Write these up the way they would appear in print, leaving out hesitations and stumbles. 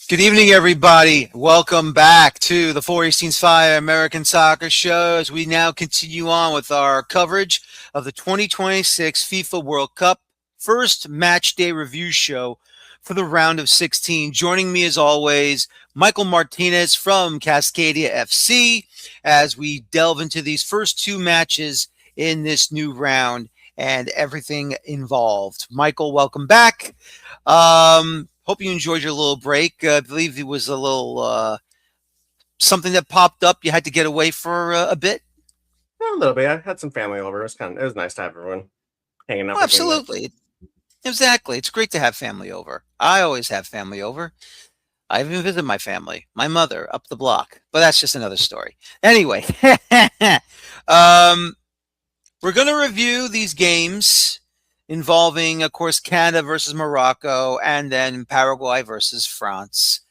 Good evening, everybody. Welcome back to the Feuerstein's Fire American Soccer Show as we now continue on with our coverage of the 2026 FIFA World Cup first match day review show for the round of 16. Joining me as always, Michael Martinez from Cascadia FC as we delve into these first two matches in this new round and everything involved. Michael, welcome back. Hope you enjoyed your little break. I believe it was a little something that popped up. You had to get away for a bit. A little bit. I had some family over. It was nice to have everyone hanging out Oh, for game night. absolutely. Exactly. It's great to have family over. I always have family over. I even visit my family, my mother up the block, but that's just another story. Anyway, um, we're going to review these games involving, of course, Canada versus Morocco and then Paraguay versus France.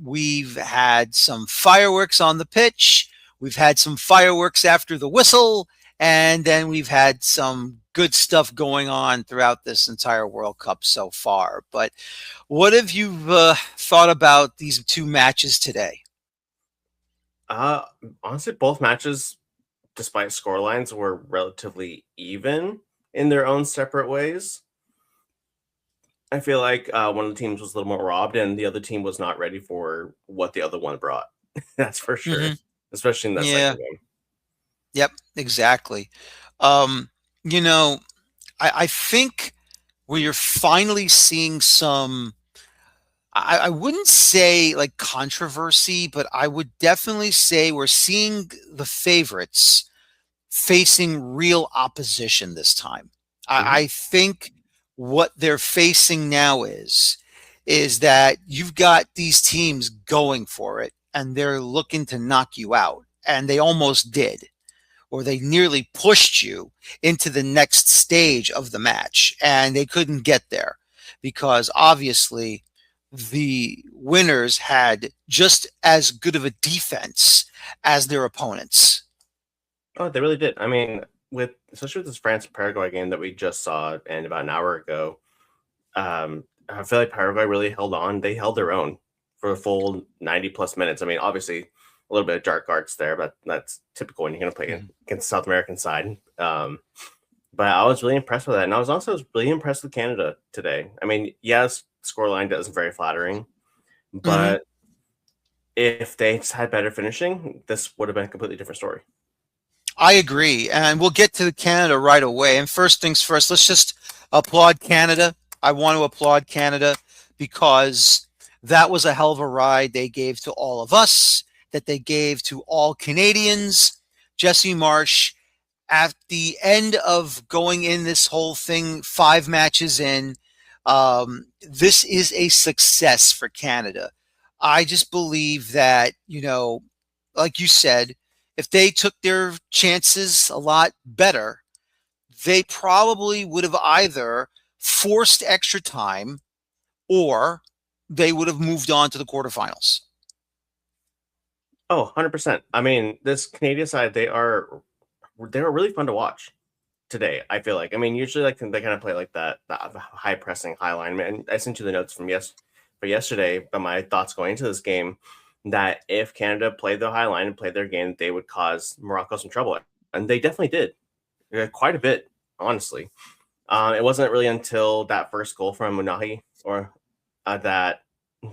We've had some fireworks on the pitch. We've had some fireworks after the whistle. And then we've had some good stuff going on throughout this entire World Cup so far. But what have you thought about these two matches today? Uh, Honestly, both matches, despite scorelines, were relatively even in their own separate ways. I feel like one of the teams was a little more robbed, and the other team was not ready for what the other one brought. That's for sure, Mm-hmm. especially in that Yeah. second game. Yep. Exactly. Um, you know, I think we are finally seeing some. I wouldn't say like controversy, but I would definitely say we're seeing the favorites facing real opposition this time. Hmm. I think what they're facing now is that you've got these teams going for it and they're looking to knock you out. And they almost did, or they nearly pushed you into the next stage of the match. And they couldn't get there because obviously the winners had just as good of a defense as their opponents. Oh, they really did. I mean, with especially with this France Paraguay game that we just saw and about an hour ago, I feel like Paraguay really held on. They held their own for a full 90 plus minutes. I mean, obviously a little bit of dark arts there, but that's typical when you're going to play Mhm. against the South American side. But I was really impressed with that. And I was also really impressed with Canada today. I mean, yes, scoreline isn't very flattering, Mhm. but if they just had better finishing, this would have been a completely different story. I agree. And we'll get to Canada right away. And first things first, let's just applaud Canada. I want to applaud Canada because that was a hell of a ride they gave to all of us, that they gave to all Canadians. Jesse Marsh, at the end of going in this whole thing, 5 matches in, this is a success for Canada. I just believe that, like you said, if they took their chances a lot better, they probably would have either forced extra time or they would have moved on to the quarterfinals. Oh, 100%. I mean, this Canadian side, they're really fun to watch today. I feel like. I mean, usually like they kind of play like that high pressing, high line. And I sent you the notes from for yesterday, but my thoughts going into this game that if Canada played the high line and played their game, they would cause Morocco some trouble, and they definitely did, quite a bit, honestly. It wasn't really until that first goal from Munahi or that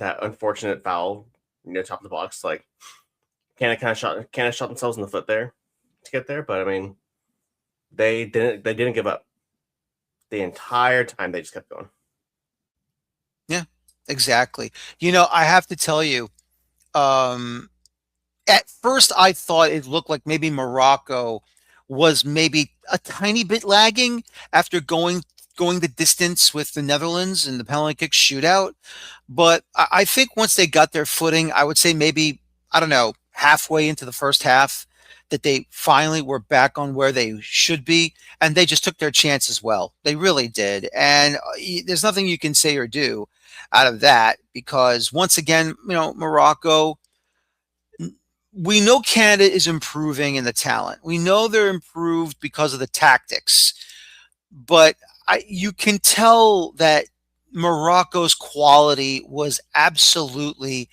unfortunate foul near the top of the box, like Canada shot themselves in the foot there to get there, but I mean they didn't give up the entire time. They just kept going. Yeah, exactly. I have to tell you, um, at first I thought it looked like maybe Morocco was maybe a tiny bit lagging after going the distance with the Netherlands in the penalty kick shootout. But I think once they got their footing, I would say maybe, I don't know, halfway into the first half, that they finally were back on where they should be. And they just took their chance as well. They really did. And there's nothing you can say or do out of that because once again, Morocco, we know Canada is improving in the talent. We know they're improved because of the tactics, but you can tell that Morocco's quality was absolutely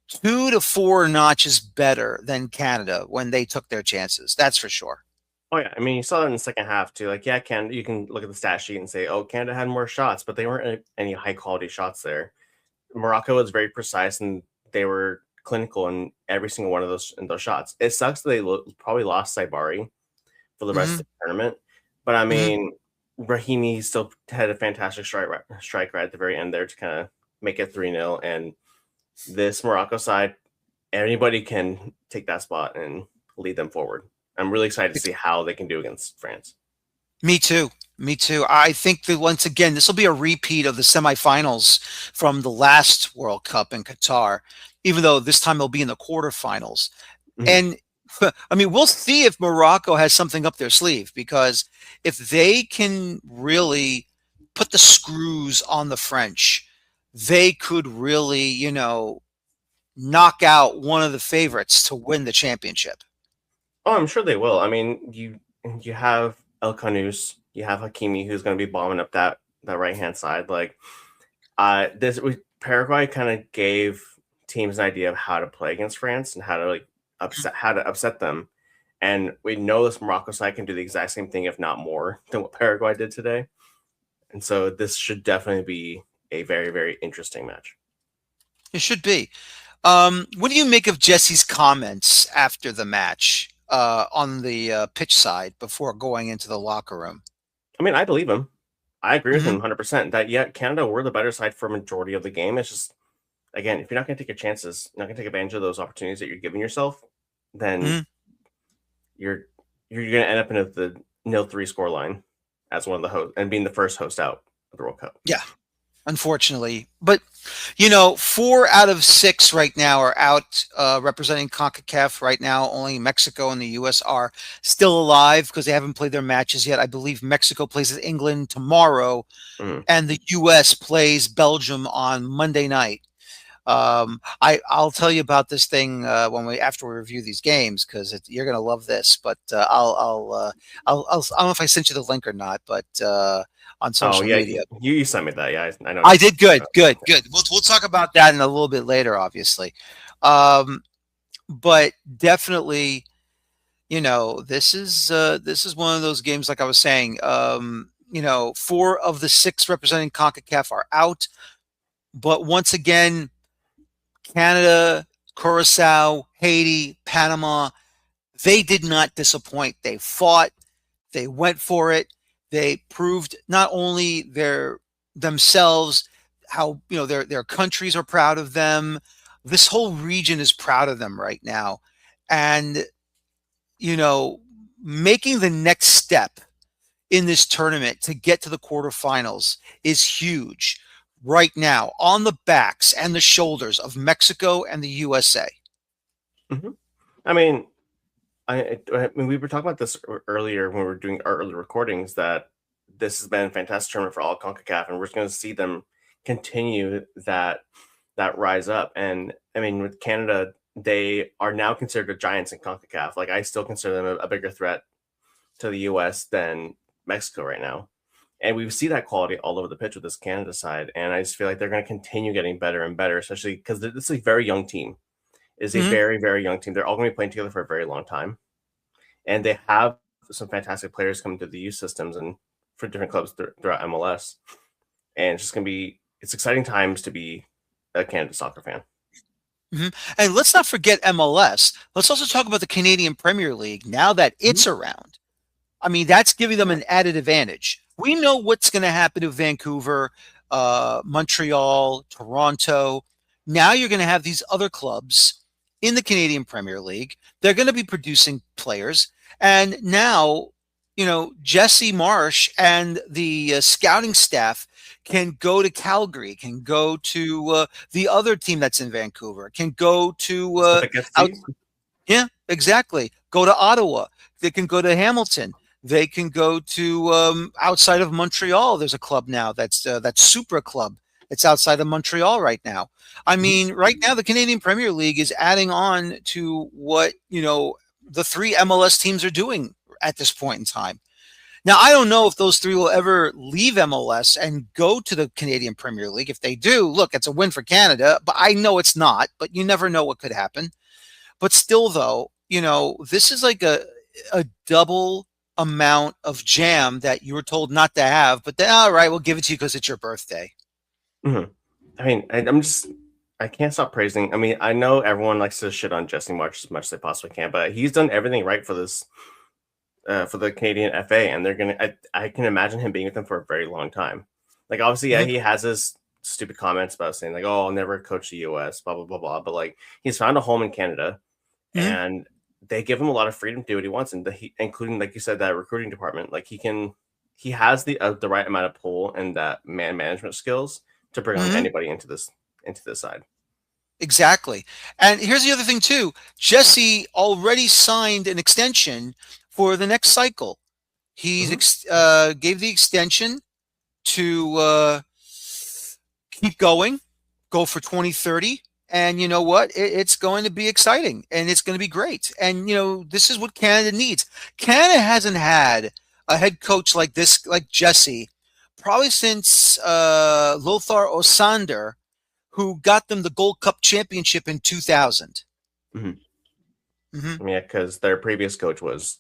2 to 4 notches better than Canada when they took their chances. That's for sure. Oh yeah, I mean you saw that in the second half too. Like yeah, Canada, you can look at the stat sheet and say, oh, Canada had more shots, but they weren't any high quality shots there. Morocco was very precise and they were clinical in every single one of those shots. It sucks that they probably lost Saibari for the rest Hmm. of the tournament, but I Hmm. mean Rahimi still had a fantastic strike right at the very end there to kind of make it 3-0. And this Morocco side, anybody can take that spot and lead them forward. I'm really excited to see how they can do against France. Me too. Me too. I think that once again, this will be a repeat of the semifinals from the last World Cup in Qatar, even though this time they'll be in the quarterfinals. Mhm. And I mean, we'll see if Morocco has something up their sleeve because if they can really put the screws on the French, they could really, knock out one of the favorites to win the championship. Oh, I'm sure they will. I mean, you have El Canous, you have Hakimi, who's going to be bombing up that right hand side. Like, this Paraguay kind of gave teams an idea of how to play against France and how to upset them. And we know this Morocco side can do the exact same thing, if not more, than what Paraguay did today. And so this should definitely be a very, very interesting match. It should be. What do you make of Jesse's comments after the match on the pitch side before going into the locker room? I mean, I believe him. I agree with him Hmm. 100% that, yeah, Canada were the better side for a majority of the game. It's just, again, if you're not going to take your chances, not going to take advantage of those opportunities that you're giving yourself, then Hmm. you're you're going to end up in the 0-3 score line as one of the hosts and being the first host out of the World Cup. Yeah, unfortunately. But, 4 out of 6 right now are out representing CONCACAF right now. Only Mexico and the U.S. are still alive because they haven't played their matches yet. I believe Mexico plays with England tomorrow, Mhm. and the U.S. plays Belgium on Monday night. I'll tell you about this thing when we after we review these games because you're gonna love this. But I don't know if I sent you the link or not, but on Oh social yeah, media, you sent me that. Yeah, I know what I you're did talking good, about. good, good. We'll talk about that in a little bit later, obviously. Um, but definitely, this is one of those games, like I was saying. 4 of the 6 representing CONCACAF are out, but once again, Canada, Curacao, Haiti, Panama, they did not disappoint. They fought, they went for it. They proved not only themselves how, their countries are proud of them. This whole region is proud of them right now. And, you know, making the next step in this tournament to get to the quarterfinals is huge right now on the backs and the shoulders of Mexico and the USA. Mhm. I mean, I mean, we were talking about this earlier when we were doing our early recordings that this has been a fantastic tournament for all CONCACAF, and we're just going to see them continue that rise up. And I mean, with Canada, they are now considered giants in CONCACAF. Like I still consider them a bigger threat to the US than Mexico right now. And we see that quality all over the pitch with this Canada side. And I just feel like they're going to continue getting better and better, especially because this is a very young team. It is a Mhm. very, very young team. They're all going to be playing together for a very long time. And they have some fantastic players coming through the youth systems and for different clubs throughout MLS. And it's just going to be, it's exciting times to be a Canada soccer fan. Mhm. And let's not forget MLS. Let's also talk about the Canadian Premier League now that Mhm. it's around. I mean, that's giving them an added advantage. We know what's going to happen to Vancouver, Montreal, Toronto. Now you're going to have these other clubs in the Canadian Premier League. They're going to be producing players. And now, Jesse Marsh and the scouting staff can go to Calgary, can go to the other team that's in Vancouver, can go to Pacific out. FC. Yeah, exactly. Go to Ottawa. They can go to Hamilton. They can go to outside of Montreal. There's a club now that's Super Club. It's outside of Montreal right now. I Mhm. mean, right now the Canadian Premier League is adding on to what the 3 MLS teams are doing at this point in time. Now, I don't know if those three will ever leave MLS and go to the Canadian Premier League. If they do, look, it's a win for Canada, but I know it's not, but you never know what could happen. But still, though, this is like a double amount of jam that you were told not to have, but then, all right, we'll give it to you because it's your birthday. Mhm. I mean, I can't stop praising. I mean, I know everyone likes to shit on Jesse March as much as they possibly can, but he's done everything right for this, for the Canadian FA, and they're gonna. I can imagine him being with them for a very long time. Like, obviously, yeah, Mhm. he has his stupid comments about saying like, "Oh, I'll never coach the US," blah blah blah blah. But like, he's found a home in Canada, Mhm. and they give him a lot of freedom to do what he wants, and including, like you said, that recruiting department. Like, he has the right amount of pull and that man management skills to bring on Mhm. anybody into this side. Exactly. And here's the other thing too. Jesse already signed an extension for the next cycle. He Hmm. gave the extension to keep going, go for 2030. And you know what? It's going to be exciting and it's going to be great. And, this is what Canada needs. Canada hasn't had a head coach like this, like Jesse, probably since Lothar Osander, who got them the Gold Cup championship in 2000. Hmm. Hmm. Yeah, because their previous coach was,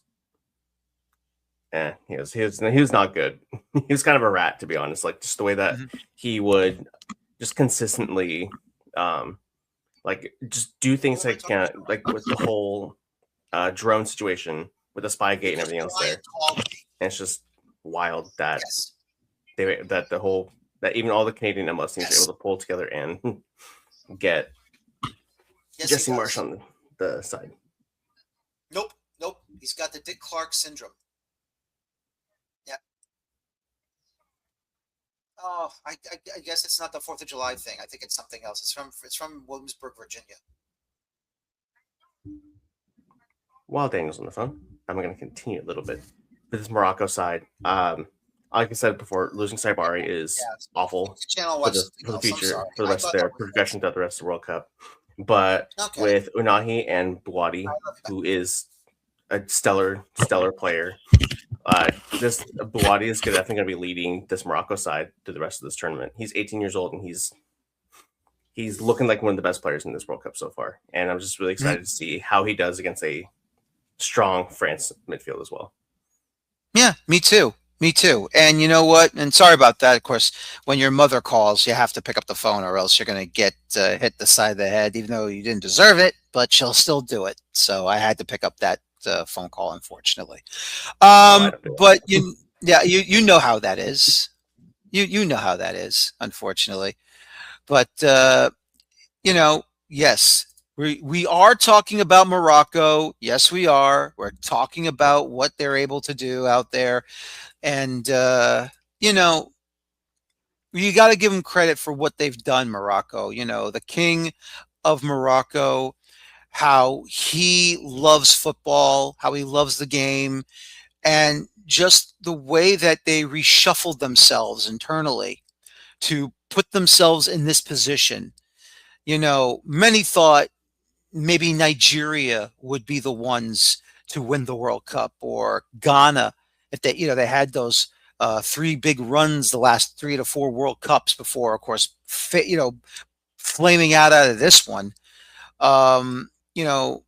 he was not good. He was kind of a rat, to be honest. Like, just the way that Hmm. he would just consistently, um, like, just do things like like with the whole drone situation with the spy gate and everything else there. And it's just wild that Yes. that even all the Canadian MLS teams are able Yes. to pull together and get Yes, he Jesse Marsh does. on the side. Nope. Nope. He's got the Dick Clark syndrome. Yeah. Oh, I guess it's not the Fourth of July thing. I think it's something else. It's from Williamsburg, Virginia. While Daniel's on the phone, I'm going to continue a little bit with this Morocco side. Like I said before, losing Saibari is Yeah. awful Channel for watch the something for the else. I'm future, sorry. for the I rest of thought that their was progression throughout the rest of the World Cup. But okay. with Unahi and I Buati, love you. who is a stellar player, this Buati is definitely going to be leading this Morocco side to the rest of this tournament. He's 18 years old and he's looking like one of the best players in this World Cup so far. And I'm just really excited Mhm. to see how he does against a strong France midfield as well. Yeah, me too. Me too. And you know what? And sorry about that. Of course, when your mother calls, you have to pick up the phone, or else you're going to get hit the side of the head, even though you didn't deserve it. But she'll still do it. So I had to pick up that phone call, unfortunately. Oh, I don't do But yeah, you know how that is. You know how that is, unfortunately. But yes, we are talking about Morocco. Yes, we are. We're talking about what they're able to do out there, and you know, you got to give them credit for what they've done, Morocco. The king of Morocco, how he loves football, how he loves the game, and just the way that they reshuffled themselves internally to put themselves in this position. Many thought maybe Nigeria would be the ones to win the World Cup, or Ghana, if they had those three big runs the last 3 to 4 World Cups before, of course, flaming out of this one. Um, you know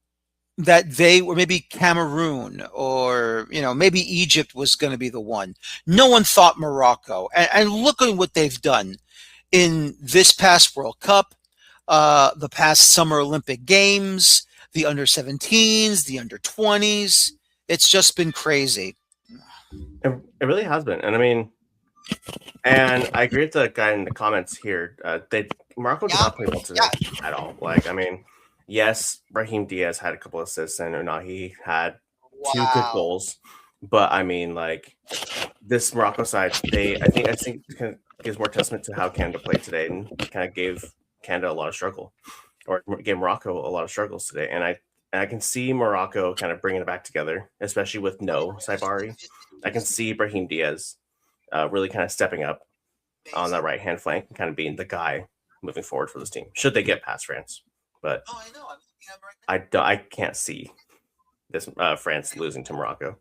that they were, maybe Cameroon, or maybe Egypt was going to be the one. No one thought Morocco, and look at what they've done in this past World Cup, the past Summer Olympic Games, the under 17s, the under 20s. It's just been crazy. it really has been, and I mean, and I agree with the guy in the comments here. Morocco did Yeah, not play well today yeah. at all. Like, I mean, yes, Brahim Diaz had a couple assists, and Unahi had two good Wow. goals, but I mean, like, this Morocco side, I think it kind of gives more testament to how Canada played today, and kind of gave Canada a lot of struggle, or gave Morocco a lot of struggles today. And I can see Morocco kind of bringing it back together, especially with no Saibari. I can see Brahim Diaz really kind of stepping up on that Amazing. right hand flank and kind of being the guy moving forward for this team. Should they get past France, but Oh, I know. I'm looking at him right I can't see this France losing to Morocco.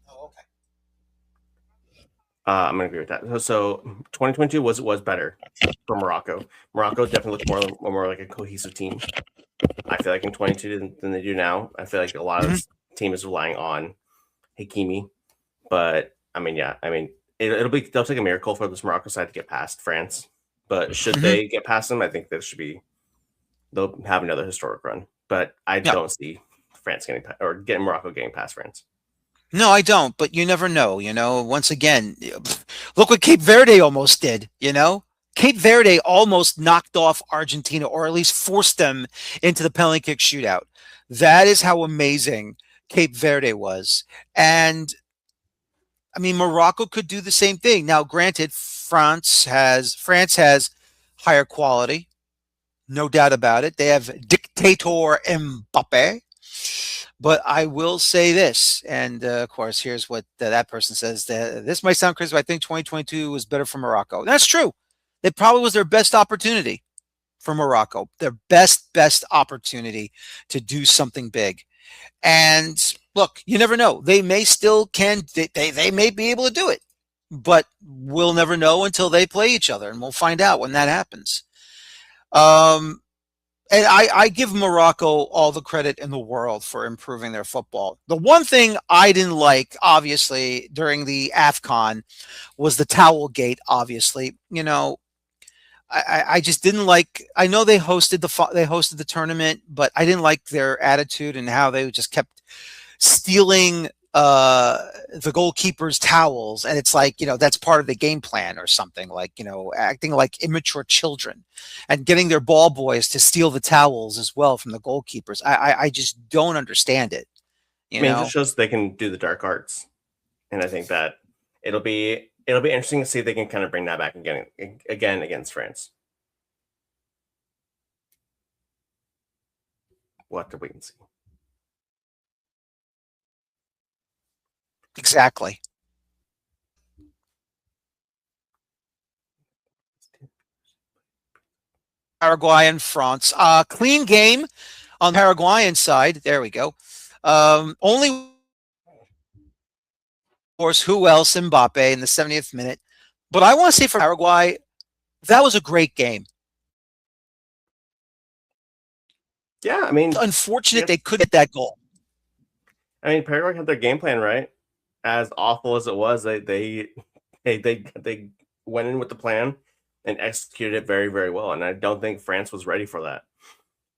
Oh, okay. I'm gonna agree with that. So 2022 was better for Morocco. Morocco definitely looked more like a cohesive team. I feel like in 22 than they do now. I feel like a lot of Mhm. this team is relying on Hakimi, but I mean, yeah, I mean, they'll take a miracle for this Morocco side to get past France. But should Mhm. they get past them, I think this should be they'll have another historic run. But I Yeah. don't see France getting Morocco getting past France. No, I don't, but you never know, Once again, look what Cape Verde almost did, Cape Verde almost knocked off Argentina or at least forced them into the penalty kick shootout. That is how amazing Cape Verde was. And I mean, Morocco could do the same thing. Now, granted, France has higher quality, no doubt about it. They have dictator Mbappe. But I will say this, and of course, here's what that person says. This might sound crazy, but I think 2022 was better for Morocco. That's true. It probably was their best opportunity for Morocco, their best opportunity to do something big. And look, you never know. They may still can. They may be able to do it, but we'll never know until they play each other, and we'll find out when that happens. Um, and I give Morocco all the credit in the world for improving their football. The one thing I didn't like, obviously, during the AFCON was the towel gate. Obviously, I just didn't like. I know they hosted the tournament, but I didn't like their attitude and how they just kept stealing the goalkeeper's towels, and it's like that's part of the game plan or something, like acting like immature children and getting their ball boys to steal the towels as well from the goalkeepers. I just don't understand it I you mean, it just know shows they can do the dark arts, and I think that it'll be interesting to see if they can kind of bring that back again against France. We'll have to wait and see. exactly. Paraguay and France, clean game on the Paraguayan side. There we go. Only, of course, who else? Mbappe in the 70th minute. But I want to say for Paraguay, that was a great game. Yeah, I mean, Unfortunate yes, they couldn't get that goal. I mean, Paraguay had their game plan right. As awful as it was, they went in with the plan and executed it very very well. And I don't think France was ready for that.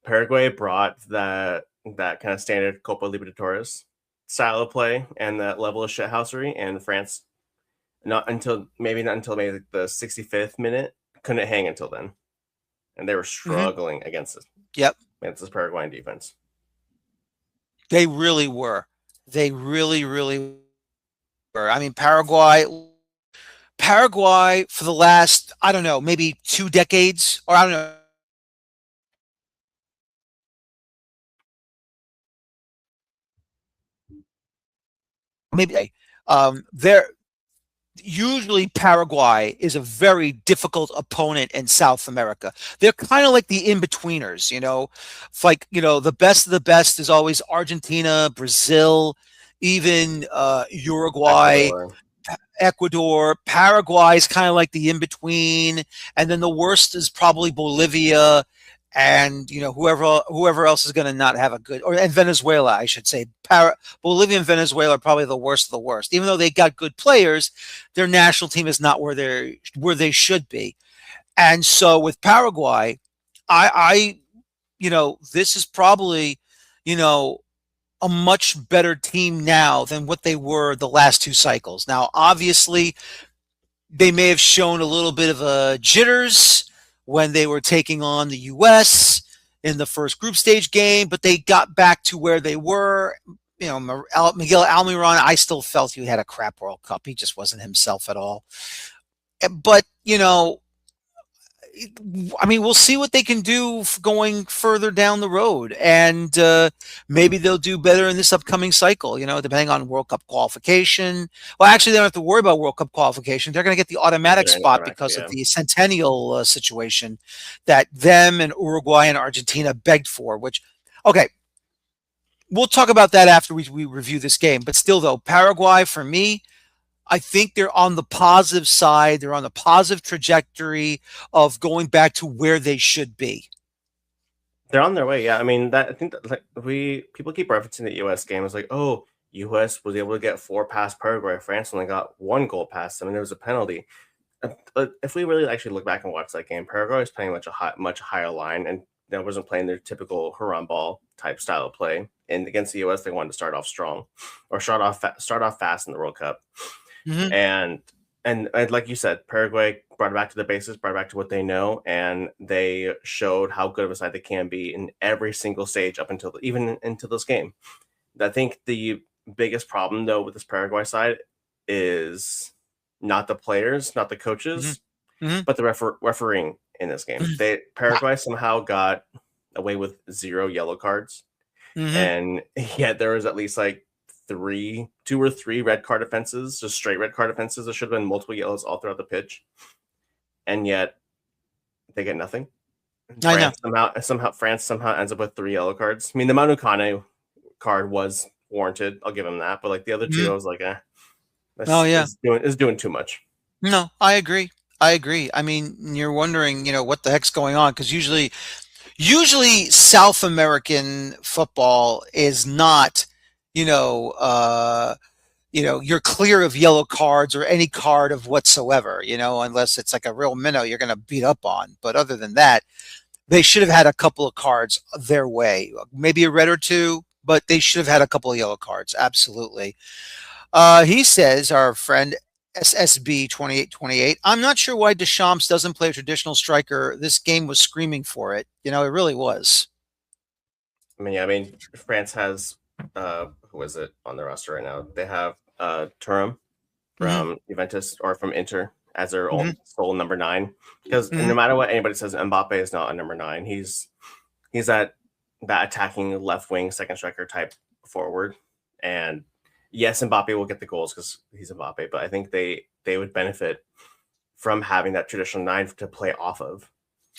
Paraguay brought that kind of standard Copa Libertadores style of play and that level of shithousery, and France not until maybe the 65th minute couldn't hang until then, and they were Hmm. struggling Yep, against this Paraguayan defense. they really were. They really were. I mean, Paraguay for the last, I don't know, maybe 2 decades, or I don't know, maybe they're usually Paraguay is a very difficult opponent in South America. They're kind of like the in-betweeners, It's like, the best of the best is always Argentina, Brazil, even Uruguay, Ecuador, Ecuador. Paraguay is kind of like the in between, and then the worst is probably Bolivia, and whoever else is going to not have a good, or and Venezuela, I should say. Bolivia and Venezuela are probably the worst of the worst. Even though they got good players, their national team is not where they should be. And so with Paraguay, this is probably, you know, a much better team now than what they were the last two cycles. Now, obviously, they may have shown a little bit of a jitters when they were taking on the U.S. in the first group stage game, but they got back to where they were. Miguel Almiron, I still felt he had a crap World Cup. He just wasn't himself at all. But I mean, we'll see what they can do going further down the road, and maybe they'll do better in this upcoming cycle. Depending on World Cup qualification. Well, actually, they don't have to worry about World Cup qualification. They're going to get the If automatic they're in spot automatically, because of yeah. the Centennial situation that them and Uruguay and Argentina begged for. Which, okay, we'll talk about that after we review this game. But still, though, Paraguay for me, I think they're on the positive side. They're on the positive trajectory of going back to where they should be. They're on their way. Yeah, I mean that. I think that like people keep referencing the U.S. game as like, oh, U.S. was able to get 4 past Paraguay. France only got 1 goal past them, and there was a penalty. If we really actually look back and watch that game, Paraguay was playing much higher line, and they wasn't playing their typical Huron ball type style of play. And against the U.S., they wanted to start off strong, or start off fast in the World Cup. Mm-hmm. And like you said, Paraguay brought it back to the basics, brought it back to what they know, and they showed how good of a side they can be in every single stage up until even into this game. I think the biggest problem though with this Paraguay side is not the players, not the coaches, Mm-hmm. Mm-hmm. but the refereeing in this game. Paraguay somehow got away with 0 yellow cards, Mm-hmm. and yet there was at least like 2 or 3 red card offenses, just straight red card offenses. There should have been multiple yellows all throughout the pitch, and yet they get nothing. I know. France somehow ends up with 3 yellow cards. I mean, the Manu Kane card was warranted. I'll give him that, but like the other 2, Mm-hmm. I was like, Oh yeah. is doing too much. No, I agree. I agree. I mean, you're wondering, what the heck's going on? Because usually South American football is not, you know, uh, you're clear of yellow cards or any card of whatsoever, unless it's like a real minnow you're going to beat up on. But other than that, they should have had a couple of cards their way, maybe a red or two, but they should have had a couple of yellow cards. Absolutely. He says, our friend SSB 2828, I'm not sure why Deschamps doesn't play a traditional striker. This game was screaming for it. It really was. I mean, France has who is it on the roster right now? They have Turam Hmm. from Juventus or from Inter as their Hmm. sole number 9. Because no Hmm. matter what anybody says, Mbappe is not a number 9. He's that attacking left wing second striker type forward. And yes, Mbappe will get the goals because he's Mbappe, but I think they would benefit from having that traditional 9 to play off of.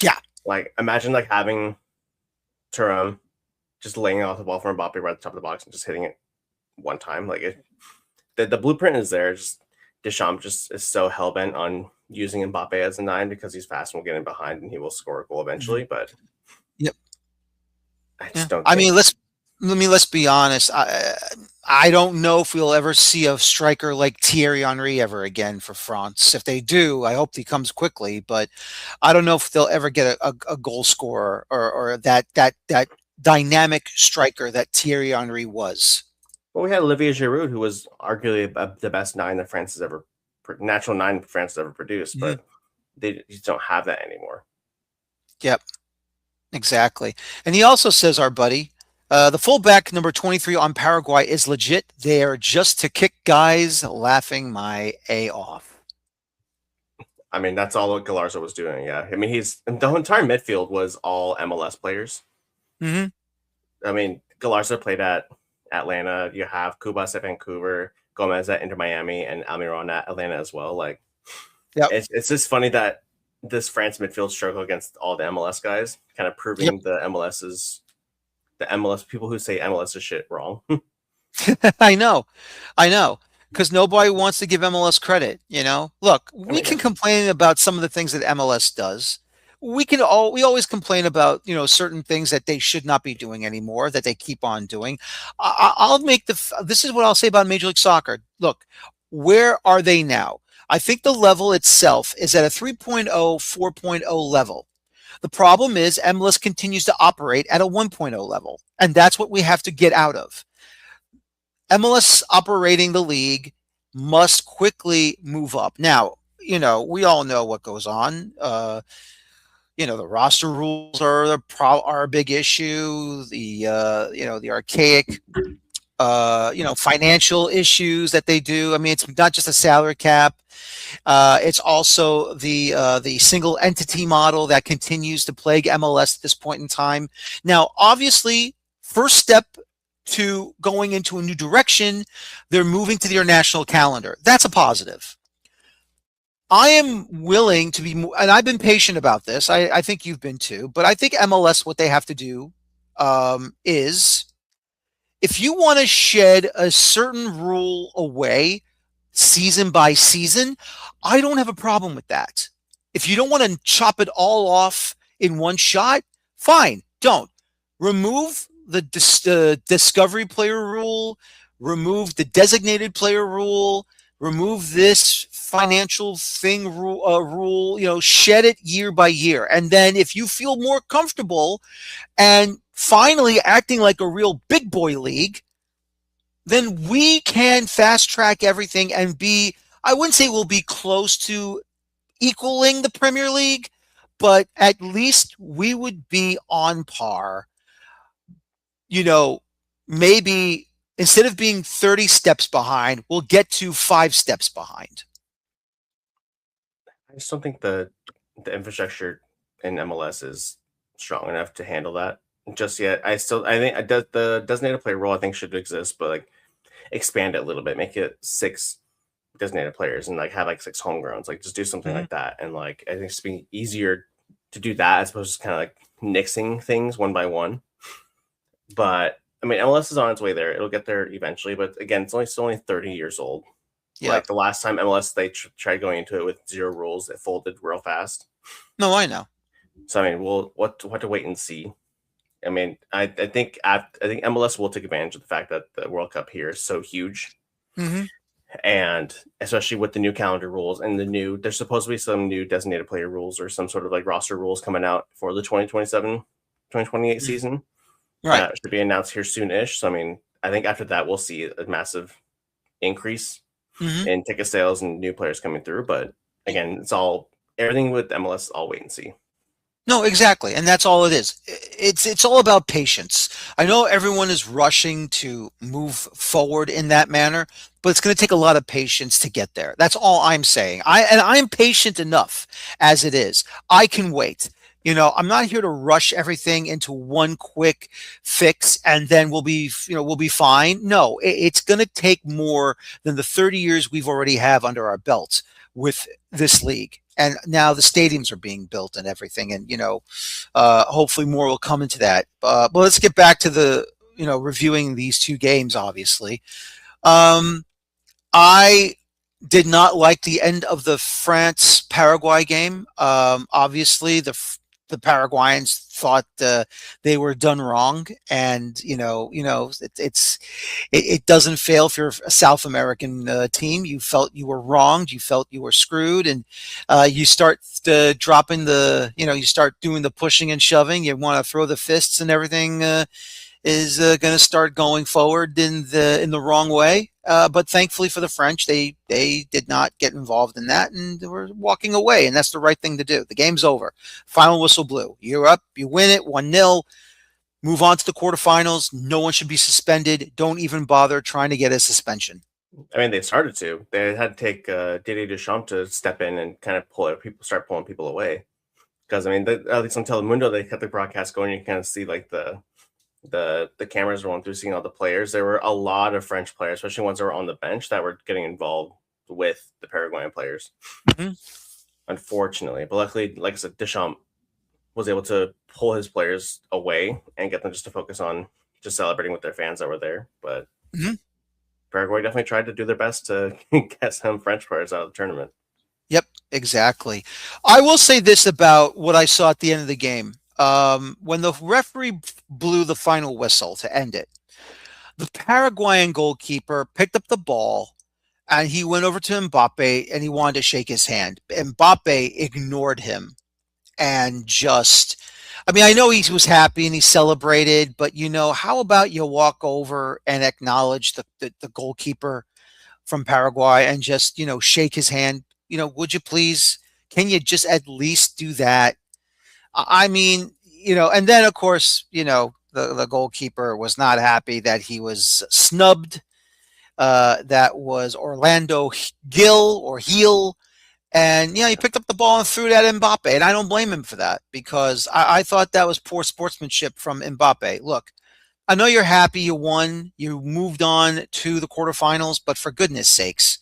Yeah. Like imagine like having Turam just laying off the ball for Mbappe right at the top of the box and just hitting it one time. Like the blueprint is there. Just Deschamps just is so hell bent on using Mbappe as a 9 because he's fast and will get in behind and he will score a goal Hmm. eventually. But Yep. I Yeah. just don't I think. mean, let's be honest. I don't know if we'll ever see a striker like Thierry Henry ever again for France. If they do, I hope he comes quickly. But I don't know if they'll ever get a goal scorer or that dynamic striker that Thierry Henry was. Well, we had Olivier Giroud, who was arguably the best 9 that France has ever, natural 9 France has ever produced, Hmm. but they just don't have that anymore. Yep. Exactly. And he also says, our buddy, the fullback number 23 on Paraguay is legit. They are just to kick guys, laughing my A off. I mean, that's all what Galarza was doing. Yeah. I mean, the entire midfield was all MLS players. Hmm. I mean, Galarza played at Atlanta. You have Kubas at Vancouver, Gomez at Inter Miami, and Almiron at Atlanta as well. Like, Yep. it's just funny that this France midfield struggle against all the MLS guys, kind of Yep. proving the MLS people who say MLS is shit wrong. I know. I know. Because nobody wants to give MLS credit, Look, I we mean, can complain about some of the things that MLS does. We always complain about, certain things that they should not be doing anymore, that they keep on doing. I'll make this is what I'll say about Major League Soccer. Look, where are they now? I think the level itself is at a 3.0, 4.0 level. The problem is MLS continues to operate at a 1.0 level, and that's what we have to get out of. MLS operating the league must quickly move up. Now, we all know what goes on. The roster rules are a big issue. The archaic financial issues that they do. I mean, it's not just a salary cap. It's also the single entity model that continues to plague MLS at this point in time. Now, obviously, first step to going into a new direction, they're moving to their national calendar. That's a positive. I am willing to be, and I've been patient about this. I think you've been too, but I think MLS, what they have to do is if you want to shed a certain rule away season by season, I don't have a problem with that. If you don't want to chop it all off in one shot, fine, don't. Remove the discovery player rule, remove the designated player rule, remove this financial thing rule, shed it year by year. And then if you feel more comfortable and finally acting like a real big boy league, then we can fast track everything and be, I wouldn't say we'll be close to equaling the Premier League, but at least we would be on par. Maybe instead of being 30 steps behind, we'll get to 5 steps behind. I just don't think the infrastructure in MLS is strong enough to handle that just yet. I think the designated player role I think should exist, but like expand it a little bit, make it 6 designated players and like have like 6 homegrowns, like just do something like that. And like I think it's being easier to do that as opposed to kind of like nixing things one by one. But I mean, MLS is on its way there. It'll get there eventually. But again, it's still only 30 years old. Yeah. Like the last time MLS they tried going into it with 0 rules, it folded real fast. No, I know. So I mean, we'll have to wait and see. I mean, I think MLS will take advantage of the fact that the World Cup here is so huge, and especially with the new calendar rules and there's supposed to be some new designated player rules or some sort of like roster rules coming out for the 2027-2028 season. Right. That should be announced here soon-ish. So I mean, I think after that we'll see a massive increase in ticket sales and new players coming through. But again, everything with MLS. I'll wait and see. No, exactly. And that's all it is. It's all about patience. I know everyone is rushing to move forward in that manner, but it's going to take a lot of patience to get there. That's all I'm saying. I'm patient enough as it is. I can wait. I'm not here to rush everything into one quick fix and then we'll be fine. No, it's going to take more than the 30 years we've already have under our belt with this league. And now the stadiums are being built and everything. And, hopefully more will come into that. But let's get back to the, reviewing these 2 games, obviously. I did not like the end of the France-Paraguay game. Obviously, the Paraguayans thought they were done wrong, and it doesn't fail if you're a South American team. You felt you were wronged, you felt you were screwed, and you start dropping you start doing the pushing and shoving. You want to throw the fists and everything. Is going to start going forward in the wrong way. But thankfully for the French, they did not get involved in that and they were walking away. And that's the right thing to do. The game's over. Final whistle blew. You're up. You win it 1-0. Move on to the quarterfinals. No one should be suspended. Don't even bother trying to get a suspension. I mean, they started to. They had to take Didier Deschamps to step in and kind of start pulling people away. Because I mean, at least on Telemundo, they kept the broadcast going. You can kind of see like the cameras were going through, seeing all the players. There were a lot of French players, especially ones that were on the bench, that were getting involved with the Paraguayan players. Unfortunately, but luckily, like I said, Deschamps was able to pull his players away and get them just to focus on just celebrating with their fans that were there. But Paraguay definitely tried to do their best to get some French players out of the tournament. Yep, exactly. I will say this about what I saw at the end of the game. When the referee blew the final whistle to end it, the Paraguayan goalkeeper picked up the ball and he went over to Mbappe and he wanted to shake his hand. Mbappe ignored him and I know he was happy and he celebrated, but how about you walk over and acknowledge the goalkeeper from Paraguay and just, shake his hand? Would you please? Can you just at least do that? I mean, and then of course, The goalkeeper was not happy that he was snubbed. That was Orlando Gill or Heel. And he picked up the ball and threw it at Mbappe, and I don't blame him for that because I thought that was poor sportsmanship from Mbappe. Look, I know you're happy you won, you moved on to the quarterfinals, but for goodness sakes,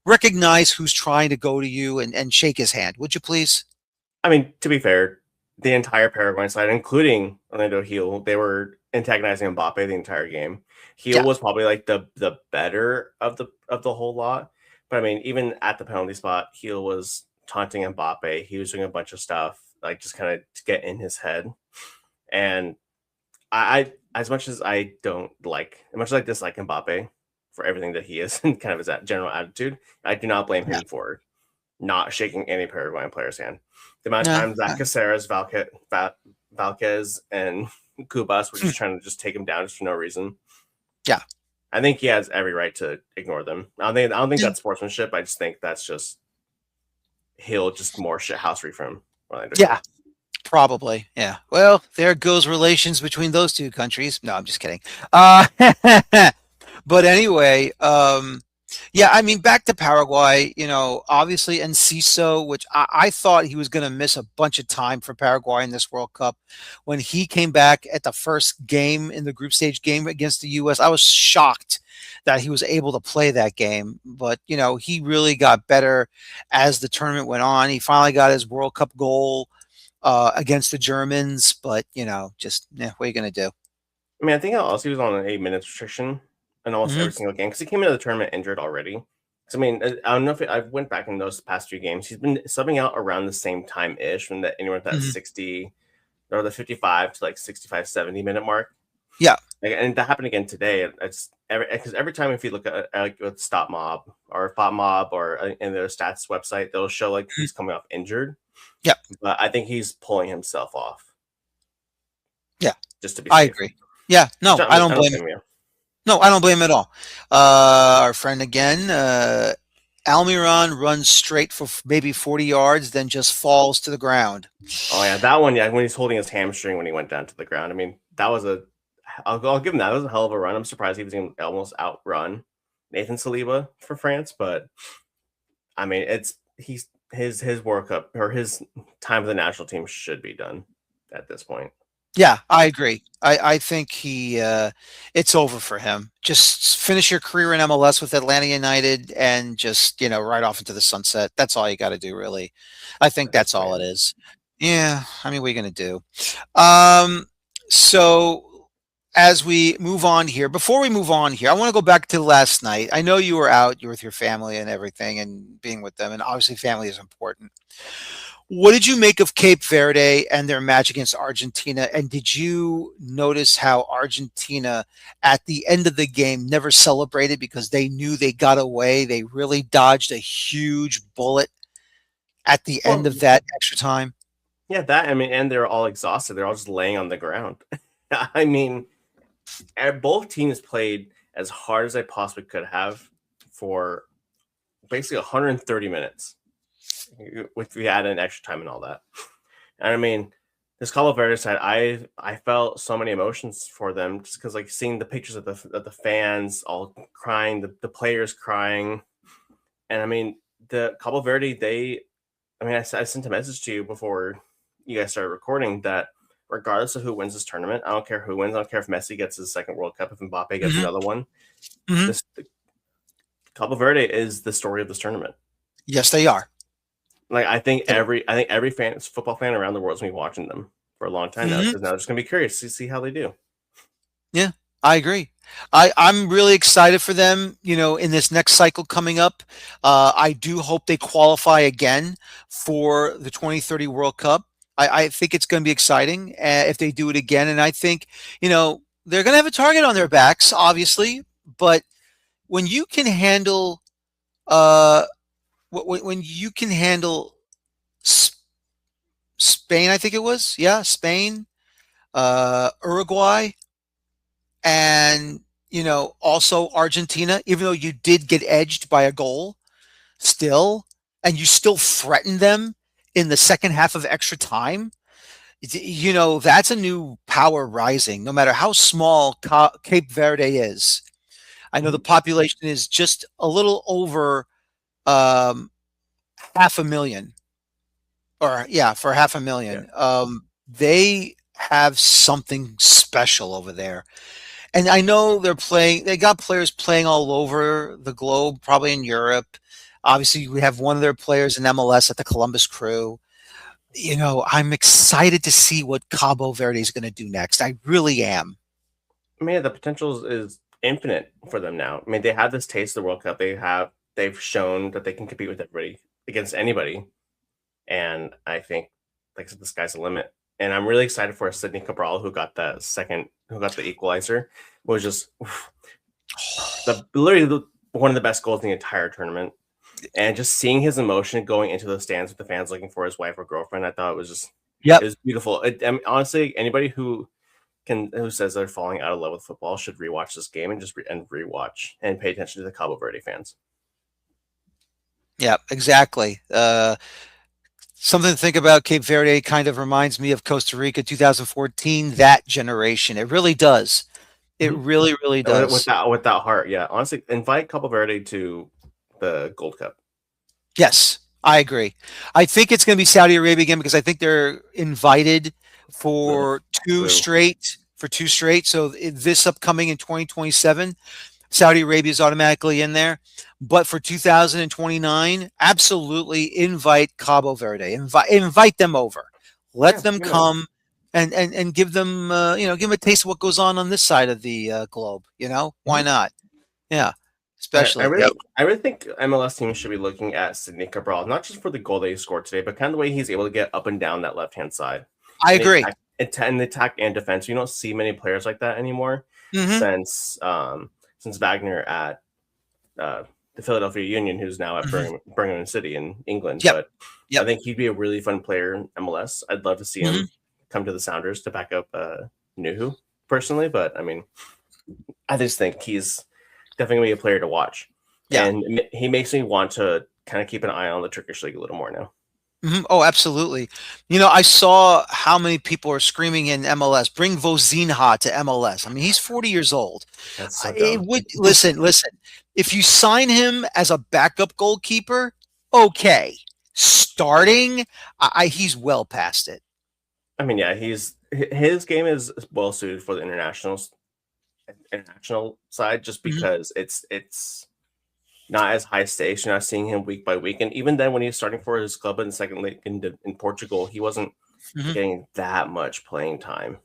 recognize who's trying to go to you and shake his hand, would you please? I mean, to be fair, the entire Paraguayan side, including Orlando Heel, they were antagonizing Mbappe the entire game. Heel Yeah, was probably like the better of the whole lot. But I mean, even at the penalty spot, Heel was taunting Mbappe. He was doing a bunch of stuff, like just kind of to get in his head. And I as much as I don't like, as much as I dislike Mbappe for everything that he is and kind of his general attitude, I do not blame yeah, him for not shaking any Paraguayan player's hand. The amount of yeah, times that Caceres, Valquez, and Cubas were just trying to just take him down just for no reason. yeah, I think he has every right to ignore them. I don't think that's sportsmanship. I just think that's just he'll just more shit housery from Orlando yeah. Hill. Probably, yeah. Well, there goes relations between those two countries. No, I'm just kidding. Uh, but anyway, yeah, I mean, back to Paraguay, obviously Enciso, which I thought he was going to miss a bunch of time for Paraguay in this World Cup. When he came back at the first game in the group stage game against the U.S., I was shocked that he was able to play that game. But, he really got better as the tournament went on. He finally got his World Cup goal against the Germans, but just what are you going to do? I mean, I think also he was on an 8 minutes restriction in almost Hmm. every single game because he came into the tournament injured already. So I mean, I don't know if I went back in those past few games. He's been subbing out around the same time ish, from that anywhere at that Hmm. 60 or the 55 to like 65, 70 minute mark. Yeah. And that happened again today. It's every time if you look at like with Stop Mob or Fop Mob or in their stats website, they'll show like Mhm. he's coming off injured, Yeah. but I think he's pulling himself off Yeah. just to be I safe. agree. Yeah. Which No, I I don't don't blame. blame you. No, I don't blame him at all. Our friend again, Almiron runs straight for maybe 40 yards, then just falls to the ground. Oh yeah, that one. Yeah, when he's holding his hamstring when he went down to the ground. I mean, that was a. I'll give him that. That was a hell of a run. I'm surprised he was going to almost outrun Nathan Saliba for France, but I mean, he's his World Cup or his time with the national team should be done at this point. Yeah, I agree. I think it's over for him. Just finish your career in MLS with Atlanta United and just, right off into the sunset. That's all you got to do, really. I think At this that's point, all yeah. it is. Yeah, I mean, what are you going to do? So as we move on here, before we move on here, I want to go back to last night. I know you were out, you were with your family and everything and being with them, and obviously family is important. What did you make of Cape Verde and their match against Argentina? And did you notice how Argentina, at the end of the game, never celebrated because they knew they got away? They really dodged a huge bullet at the end Well, of that extra time. yeah, that I mean, and they're all exhausted. They're all just laying on the ground. I mean, both teams played as hard as they possibly could have for basically 130 minutes, if we add in extra time and all that. And I mean, this Cabo Verde side, I felt so many emotions for them just because like seeing the pictures of the fans all crying, the players crying, and I mean the Cabo Verde I mean I sent a message to you before you guys started recording that regardless of who wins this tournament, I don't care who wins. I don't care if Messi gets his second World Cup, if Mbappe gets Hmm. another one. Hmm. This Cabo Verde is the story of this tournament. Yes, they are. Like It- I think every football fan around the world is gonna be watching them for a long time now mhm. because now they're just gonna be curious to see how they do. Yeah, I agree. I'm really excited for them, in this next cycle coming up. I do hope they qualify again for the 2030 World Cup. I think it's going to be exciting if they do it again. And I think, they're going to have a target on their backs, obviously. But when you can handle, uh, when you can handle S- Spain, I think it was, yeah, Spain, Uruguay, and also Argentina, even though you did get edged by a goal still, and you still threatened them in the second half of extra time. That's a new power rising, no matter how small Cape Verde is. I know the Mhm. population is just a little over um, half a million, or yeah, for half a Yeah. million. They have something special over there. And I know they got players playing all over the globe, probably in Europe. Obviously, we have one of their players in MLS at the Columbus Crew. I'm excited to see what Cabo Verde is going to do next. I really am. I mean, the potential is infinite for them now. I mean, they have this taste of the World Cup. They've shown that they can compete with everybody against anybody, and I think, like I said, the sky's the limit. And I'm really excited for Sidney Cabral, who got the equalizer, was just one of the best goals in the entire tournament. And just seeing his emotion going into the stands with the fans looking for his wife or girlfriend, I thought it Yep. was beautiful. I mean, honestly, anybody who says they're falling out of love with football should rewatch this game and rewatch and pay attention to the Cabo Verde fans. Yep. Exactly. Something to think about. Cape Verde kind of reminds me of Costa Rica 2014, that generation. It really does. It Mhm. really, really does. With that heart, yeah. Honestly, invite Cabo Verde to the Gold Cup. Yes, I agree. I think it's going to be Saudi Arabia again because I think they're invited Ugh, for two boo. straight for two straight. So this upcoming in 2027, Saudi Arabia is automatically in there. But for 2029, absolutely invite Cabo Verde. Invite them over. Let Yeah, them you know. come and give them give them a taste of what goes on this side of the globe. Why Mhm. not? Yeah, I especially. Yep. really think MLS teams should be looking at Sidney Cabral, not just for the goal that he scored today, but kind of the way he's able to get up and down that left hand side I and agree. in the attack and defense. You don't see many players like that anymore Hmm. since Wagner at uh, the Philadelphia Union, who's now at Hmm. Birmingham City in England. Yep. But I Yep. think he'd be a really fun player in MLS. I'd love to see Hmm. him come to the Sounders to back up Nuhu personally, but I mean, I just think he's definitely gonna be a player to watch, Yeah. and he makes me want to kind of keep an eye on the Turkish league a little more now. Oh, absolutely. I saw how many people are screaming in MLS, bring Vozinha to MLS. I mean, he's 40 years old. That's so It dumb. would listen. If you sign him as a backup goalkeeper, okay. Starting, he's well past it. I mean, yeah, his game is well suited for the international side, just Hmm. because it's not as high stakes. You're not seeing him week by week, and even then, when he was starting for his club in the second league in Portugal, he wasn't Hmm. getting that much playing time.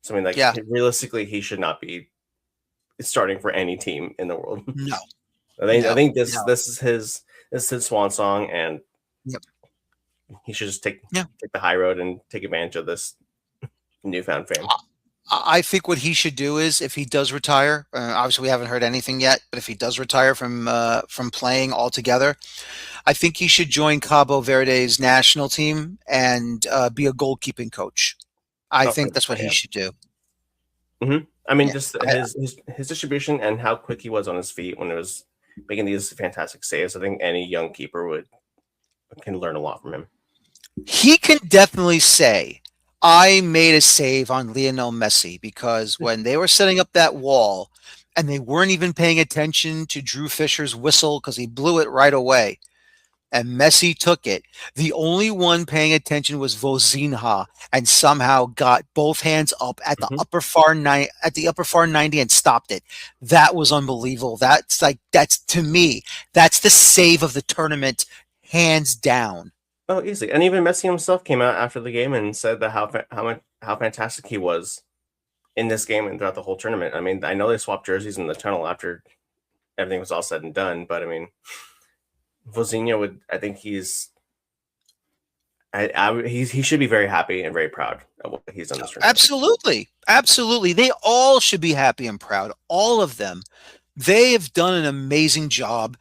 So I mean, like Yeah. realistically, he should not be starting for any team in the world. No. I No. think No. this is his swan song, and Yep. he should just Yeah. take the high road and take advantage of this newfound fame. I think what he should do is, if he does retire, obviously we haven't heard anything yet, but if he does retire from playing altogether, I think he should join Cabo Verde's national team and be a goalkeeping coach. I Oh, think that's 100%, what he yeah. should do. I mean, Yeah. just I, his distribution and how quick he was on his feet when it was making these fantastic saves. I think any young keeper would can learn a lot from him. he can definitely say, I made a save on Lionel Messi, because when they were setting up that wall and they weren't even paying attention to Drew Fisher's whistle because he blew it right away, and Messi took it. The only one paying attention was Vozinha, and somehow got both hands up at the Mhm. upper far 90 and stopped it. That was unbelievable. That's to me, that's the save of the tournament, hands down. Oh, easily. And even Messi himself came out after the game and said that how fantastic he was in this game and throughout the whole tournament. I mean, I know they swapped jerseys in the tunnel after everything was all said and done, but I mean, Vozinha would. I think he should be very happy and very proud of what he's done this tournament. Absolutely. Absolutely. They all should be happy and proud. All of them. They have done an amazing job.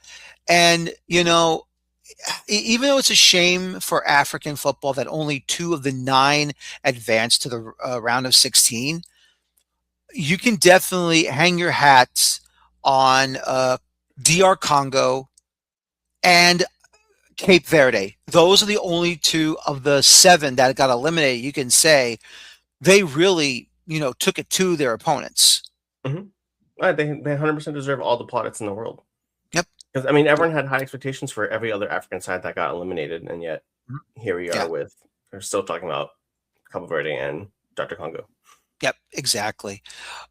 And, even though it's a shame for African football that only two of the nine advanced to the round of 16, you can definitely hang your hats on DR Congo and Cape Verde. Those are the only two of the seven that got eliminated. You can say they really, took it to their opponents. Mm-hmm. They 100% deserve all the plaudits in the world. Yep. Because I mean, everyone had high expectations for every other African side that got eliminated, and yet here we are Yeah. with we're still talking about Cabo Verde and Dr. Congo. Yep, exactly.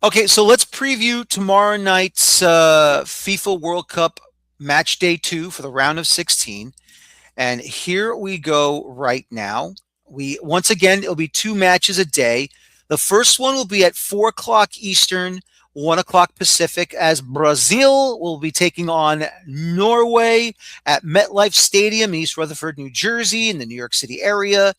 Okay, so let's preview tomorrow night's FIFA World Cup match day 2 for the round of 16. And here we go right now. Once again, it'll be 2 matches a day. The first one will be at 4 o'clock Eastern, 1 o'clock Pacific, as Brazil will be taking on Norway at MetLife Stadium, East Rutherford, New Jersey, in the New York City area.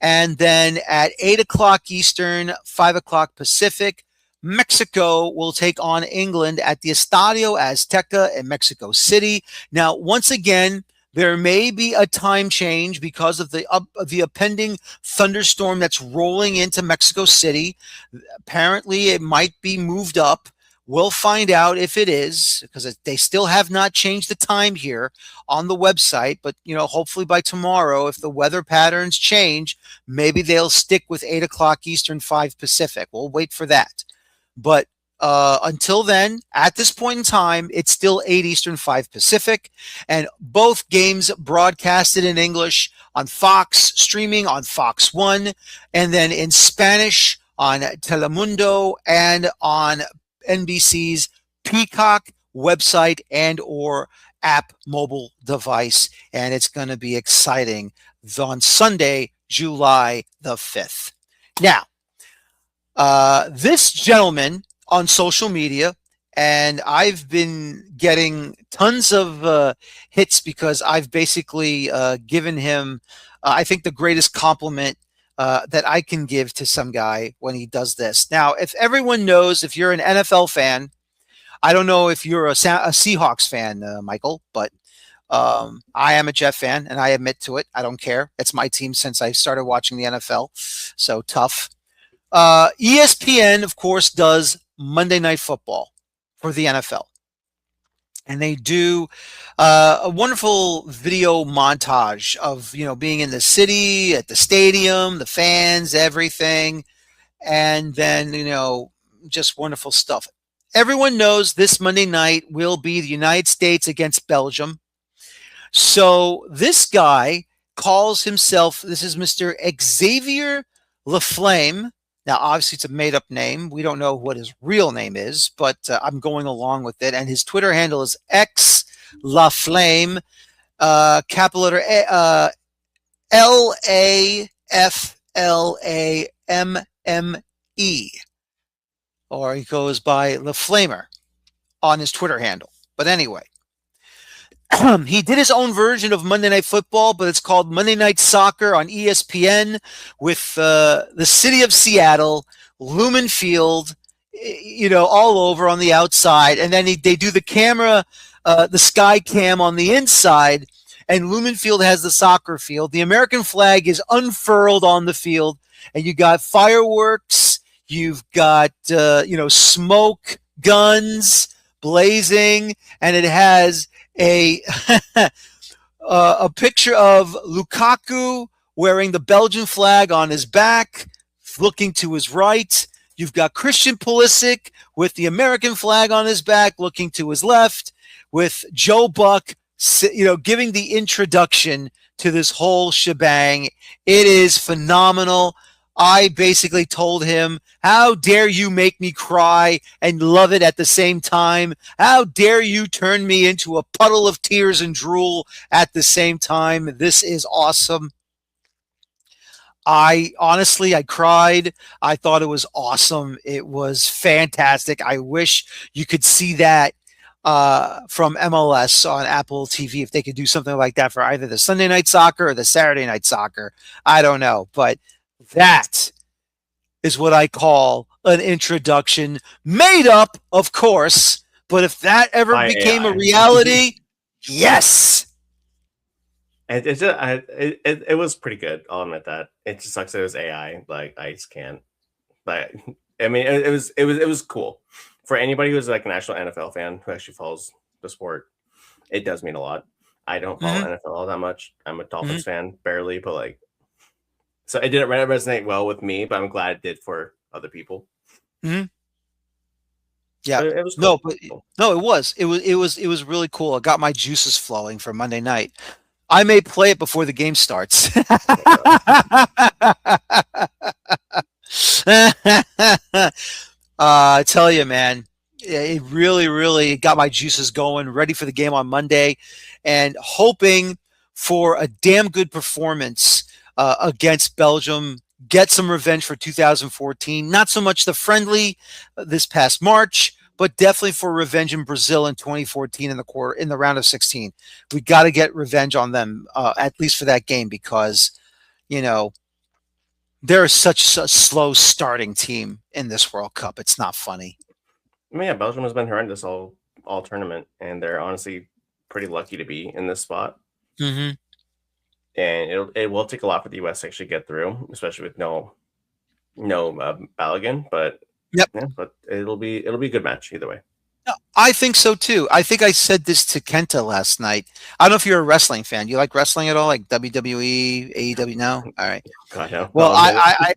And then at 8 o'clock Eastern, 5 o'clock Pacific, Mexico will take on England at the Estadio Azteca in Mexico City. Now, once again, there may be a time change because of the impending thunderstorm that's rolling into Mexico City. Apparently, it might be moved up. We'll find out if it is, because they still have not changed the time here on the website. But, hopefully by tomorrow, if the weather patterns change, maybe they'll stick with 8 o'clock Eastern, 5 Pacific. We'll wait for that. But until then, at this point in time, it's still 8 Eastern, 5 Pacific. And both games broadcasted in English on Fox, streaming on Fox 1, and then in Spanish on Telemundo and on NBC's Peacock website and or app mobile device. And it's going to be exciting on Sunday, July the 5th. Now, this gentleman on social media, and I've been getting tons of hits because I've basically given him, I think, the greatest compliment that I can give to some guy when he does this. Now, if everyone knows, if you're an NFL fan, I don't know if you're a Seahawks fan, Michael, but I am a Jet fan, and I admit to it. I don't care. It's my team since I started watching the NFL, so tough. ESPN, of course, does Monday Night Football for the NFL. And they do a wonderful video montage of, being in the city, at the stadium, the fans, everything. And then, just wonderful stuff. Everyone knows this Monday night will be the United States against Belgium. So this guy calls himself, this is Mr. Xavier Laflame. Now, obviously, it's a made-up name. We don't know what his real name is, but I'm going along with it. And his Twitter handle is X Laflame, capital letter LAFLAMME, or he goes by Laflamer on his Twitter handle. But anyway, he did his own version of Monday Night Football, but it's called Monday Night Soccer on ESPN with the city of Seattle, Lumen Field, all over on the outside. And then they do the camera, the sky cam on the inside, and Lumen Field has the soccer field. The American flag is unfurled on the field, and you got fireworks, you've got, smoke, guns blazing, and it has a a picture of Lukaku wearing the Belgian flag on his back, looking to his right. You've got Christian Pulisic with the American flag on his back, looking to his left, with Joe Buck, giving the introduction to this whole shebang. It is phenomenal. I basically told him, how dare you make me cry and love it at the same time? How dare you turn me into a puddle of tears and drool at the same time? This is awesome. I cried. I thought it was awesome. It was fantastic. I wish you could see that from MLS on Apple TV, if they could do something like that for either the Sunday night soccer or the Saturday night soccer. I don't know, but that is what I call an introduction, made up, of course. But if that ever By became a AI. reality, yes. It was pretty good. I'll admit that. It just sucks that it was AI. Like, I just can't. But I mean, it was cool for anybody who's like an actual NFL fan who actually follows the sport. It does mean a lot. I don't follow Hmm. NFL all that much. I'm a Hmm. Dolphins fan, barely, but like, so it didn't resonate well with me, but I'm glad it did for other people. Hmm. Yeah. But it was No, cool. but Cool. no, it was really cool. I got my juices flowing for Monday night. I may play it before the game starts. Oh my god. I tell you, man, it really, really got my juices going, ready for the game on Monday, and hoping for a damn good performance against Belgium. Get some revenge for 2014. Not so much the friendly this past March, but definitely for revenge in Brazil in 2014 in the round of 16. We got to get revenge on them at least for that game because you know they're such a slow starting team in this World Cup. It's not funny. I mean, yeah, Belgium has been horrendous all tournament, and they're honestly pretty lucky to be in this spot. Hmm. And it will take a lot for the U.S. to actually get through, especially with no Balogun. But Yep. yeah, but it'll be a good match either way. No, I think so too. I think I said this to Kenta last night. I don't know if you're a wrestling fan. Do you like wrestling at all? Like WWE, AEW? No? All right. God no, Well, not really.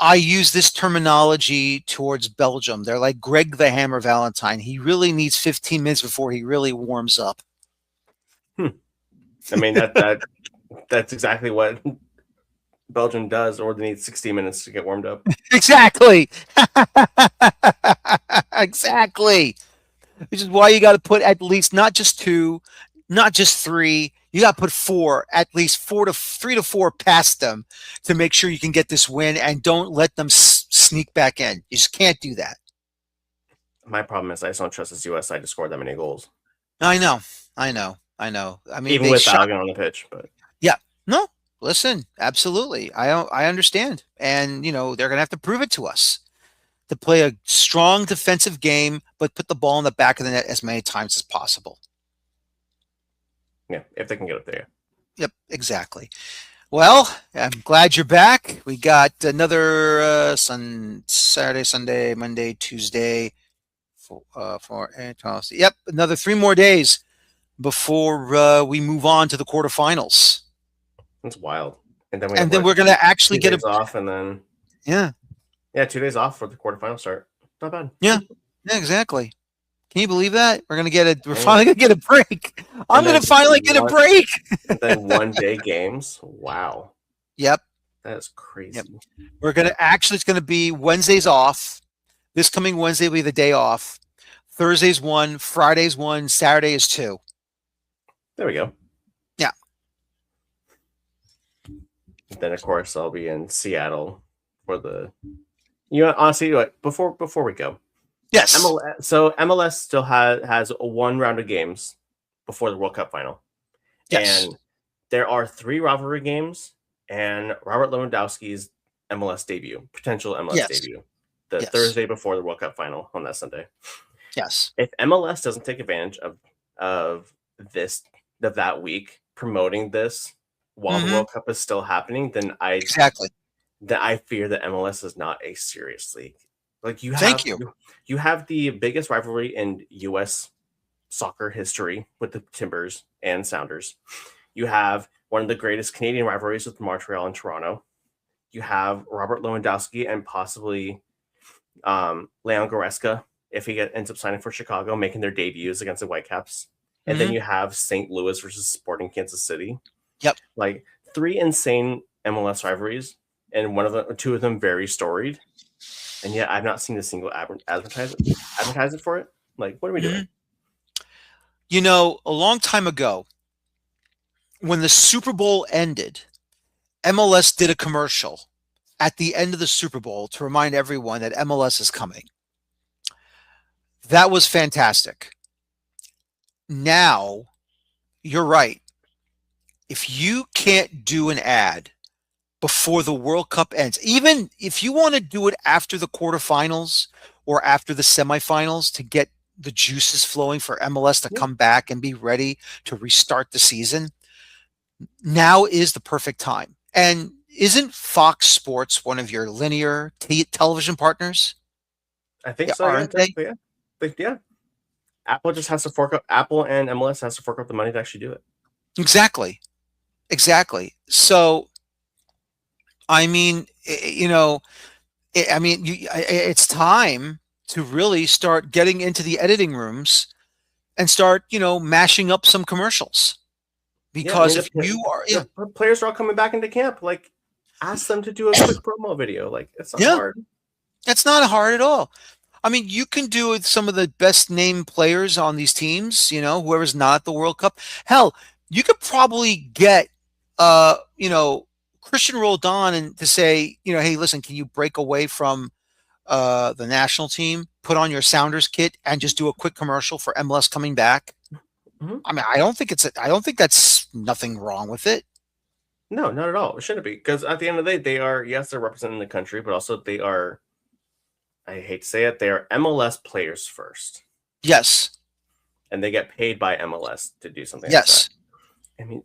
I use this terminology towards Belgium. They're like Greg the Hammer Valentine. He really needs 15 minutes before he really warms up. Hmm. I mean that's exactly what Belgium does, or they need 60 minutes to get warmed up. Exactly. Exactly. Which is why you got to put at least not just two, not just three. You got to put four, at least 3 to 4 past them to make sure you can get this win and don't let them sneak back in. You just can't do that. My problem is I just don't trust this U.S. side to score that many goals, I know. I know. I know. I mean, even they with shot. Balogun on the pitch. But Yeah. No, listen, absolutely. I understand. And, they're going to have to prove it to us to play a strong defensive game, but put the ball in the back of the net as many times as possible. yeah, if they can get up there. Yep, exactly. Well, I'm glad you're back. We got another Saturday, Sunday, Monday, Tuesday, yep, another 3 more days before we move on to the quarterfinals, It's wild. And then we have and then what we're going two, to actually two get a days off, and then yeah, yeah, 2 days off for the quarterfinal start. Not bad. yeah, yeah, exactly. Can you believe that we're And finally going to get a break? I'm and going then to just finally get a one break. and then 1 day games. Wow, Yep, that is yep. crazy. We're going to actually it's going to be Wednesdays off. This coming Wednesday will be the day off. Thursday's one, Friday's one, Saturday is two. There we go. Yeah. Then of course I'll be in Seattle for the. You know, honestly, like before we go, Yes. MLS still has one round of games before the World Cup final, Yes. and there are 3 rivalry games and Robert Lewandowski's MLS debut, potential MLS Yes. debut, the Yes. Thursday before the World Cup final on that Sunday. Yes. If MLS doesn't take advantage of this of that week promoting this while the Mm-hmm. World Cup is still happening, then Exactly. I fear that MLS is not a serious league. Like Thank you. you have the biggest rivalry in US soccer history with the Timbers and Sounders. You have one of the greatest Canadian rivalries with Montreal and Toronto. You have Robert Lewandowski and possibly Leon Goretzka if ends up signing for Chicago, making their debuts against the Whitecaps. And then Mm-hmm. you have St. Louis versus Sporting Kansas City. Yep. Like 3 insane MLS rivalries, and two of them very storied. And yet I've not seen a single advertisement for it. Like, what are we doing? A long time ago, when the Super Bowl ended, MLS did a commercial at the end of the Super Bowl to remind everyone that MLS is coming. That was fantastic. Now, you're right. If you can't do an ad before the World Cup ends, even if you want to do it after the quarterfinals or after the semifinals to get the juices flowing for MLS to Yeah. come back and be ready to restart the season, now is the perfect time. And isn't Fox Sports one of your linear television partners? I think Yeah, so. Yeah, aren't they? technically, yeah. Yeah. Apple just has to fork up. Apple and MLS has to fork up the money to actually do it. Exactly. Exactly. So, I mean, it's time to really start getting into the editing rooms and start, mashing up some commercials. Yeah, I Because mean, if you are, the players are all coming back into camp. Like, ask them to do a quick promo video. Like, it's not yeah, hard. that's not hard at all. I mean, you can do it with some of the best named players on these teams, whoever's not at the World Cup. Hell, you could probably get, uh, you know, Christian Roldan and to say, hey, listen, can you break away from the national team, put on your Sounders kit, and just do a quick commercial for MLS coming back? Mm-hmm. I mean, I don't think that's nothing wrong with it. No, not at all. It shouldn't be, because at the end of the day, they are, yes, they're representing the country, but also they are, I hate to say it, they are MLS players first, Yes. and they get paid by MLS to do something like that. Yes. I mean,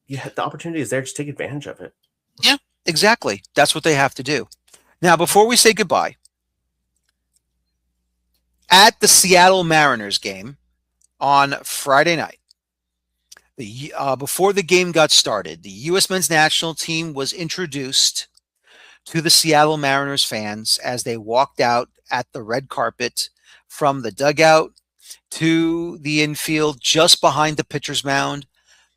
the opportunity is there. Just take advantage of it. Yeah, exactly. That's what they have to do. Now, before we say goodbye, at the Seattle Mariners game on Friday night, before the game got started, the U.S. men's national team was introduced to the Seattle Mariners fans as they walked out at the red carpet from the dugout to the infield just behind the pitcher's mound.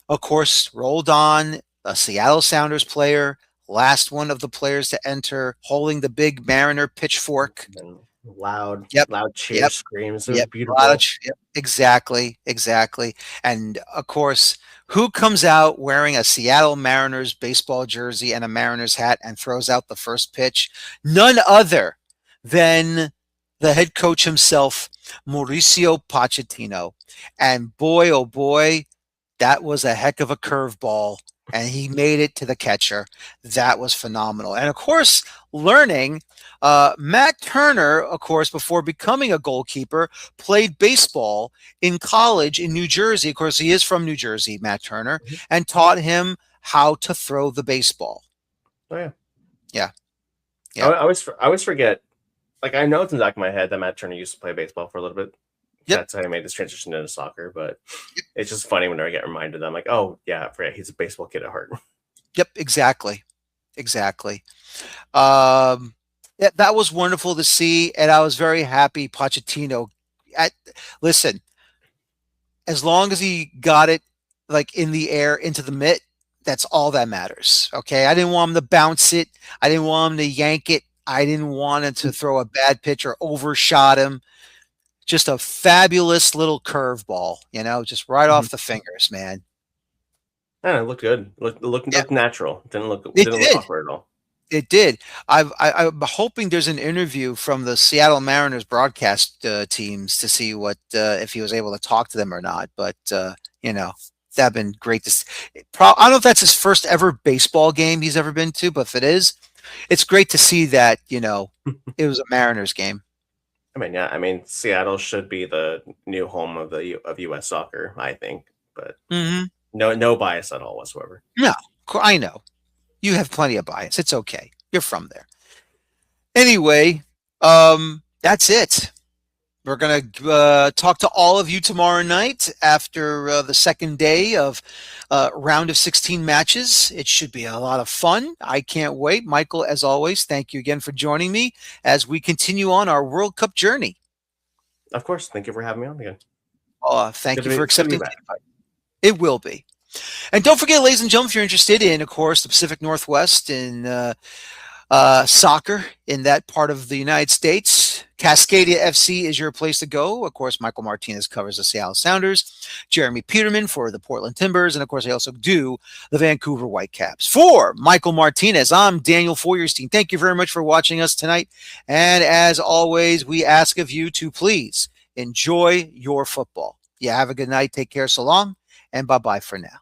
Of course, rolled on a Seattle Sounders player, last one of the players to enter, holding the big Mariner pitchfork. And loud Yep. cheer screams. It was Yep. beautiful. Yep. Exactly. Exactly. And of course, who comes out wearing a Seattle Mariners baseball jersey and a Mariners hat and throws out the first pitch? None other than the head coach himself, Mauricio Pochettino. And boy, oh boy, that was a heck of a curveball. And he made it to the catcher. That was phenomenal. And of course, learning, Matt Turner, of course, before becoming a goalkeeper, played baseball in college in New Jersey. Of course, he is from New Jersey, Matt Turner, and taught him how to throw the baseball. Oh yeah, yeah, yeah. I always forget. Like, I know it's in the back of my head that Matt Turner used to play baseball for a little bit. Yep. That's how he made this transition into soccer. But it's just funny whenever I get reminded. I'm like, oh yeah, I forget he's a baseball kid at heart. Yep, exactly. That was wonderful to see, and I was very happy Pochettino. Listen, as long as he got it like in the air into the mitt, that's all that matters. Okay, I didn't want him to bounce it. I didn't want him to yank it. I didn't want him to throw a bad pitch or overshot him. Just a fabulous little curveball, just right off the fingers, man. Yeah, it looked good. Looked natural. Didn't look awkward at all. It did. I'm hoping there's an interview from the Seattle Mariners broadcast teams to see what if he was able to talk to them or not. But that'd been great to. I don't know if that's his first ever baseball game he's ever been to, but if it is, it's great to see that it was a Mariners game. I mean, yeah. I mean, Seattle should be the new home of U.S. soccer, I think. But no bias at all whatsoever. No, I know. You have plenty of bias. It's okay. You're from there. Anyway, that's it. We're going to talk to all of you tomorrow night after the second day of round of 16 matches. It should be a lot of fun. I can't wait. Michael, as always, thank you again for joining me as we continue on our World Cup journey. Of course. Thank you for having me on again. Thank you for accepting the invite. It will be. And don't forget, ladies and gentlemen, if you're interested in, of course, the Pacific Northwest in soccer in that part of the United States, Cascadia FC is your place to go. Of course, Michael Martinez covers the Seattle Sounders, Jeremy Peterman for the Portland Timbers, and of course, I also do the Vancouver Whitecaps. For Michael Martinez, I'm Daniel Feuerstein. Thank you very much for watching us tonight. And as always, we ask of you to please enjoy your football. You have a good night. Take care. So long. And bye-bye for now.